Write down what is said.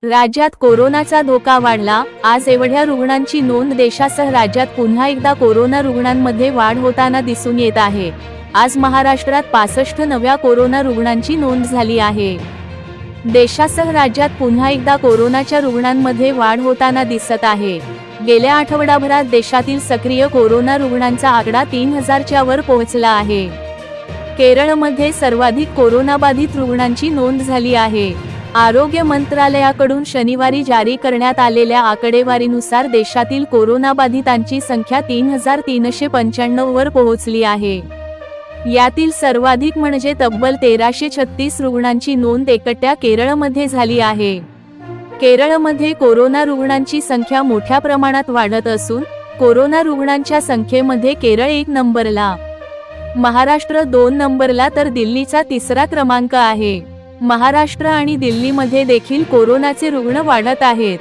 राज्यात कोरोनाचा धोका वाढला। आज एवढ्या रुग्णांची नोंद देशासह राज्यात पुन्हा एकदा कोरोना रुग्णांमध्ये वाढ होताना दिसून येत आहे। आज महाराष्ट्रात 65 नव्या कोरोना रुग्णांची नोंद झाली आहे। देशासह राज्यात पुन्हा एकदा कोरोनाच्या रुग्णांमध्ये वाढ होताना दिसत आहे। गेल्या आठवडाभरात देशातील सक्रिय कोरोना रुग्णांचा आकडा 3000च्या वर पोहोचला आहे। केरळमध्ये सर्वाधिक कोरोनाबाधित रुग्णांची नोंद झाली आहे। आरोग्य मंत्रालयाकडून शनिवारी जारी करण्यात आलेल्या आकडेवारीनुसार देशातील कोरोनाबाधितांची संख्या 3395 वर पोहोचली आहे। यातील सर्वाधिक म्हणजे तब्बल 1336 रुग्णांची नोंद एकट्या केरळमध्ये झाली आहे। केरळमध्ये कोरोना रुग्णांची संख्या मोठ्या प्रमाणात वाढत असून कोरोना रुग्णांच्या संख्येमध्ये केरळ 1 नंबरला, महाराष्ट्र 2 नंबरला तर दिल्लीचा 3रा क्रमांक आहे। महाराष्ट्र आणि दिल्लीमध्ये देखील कोरोनाचे रुग्ण वाढत आहेत।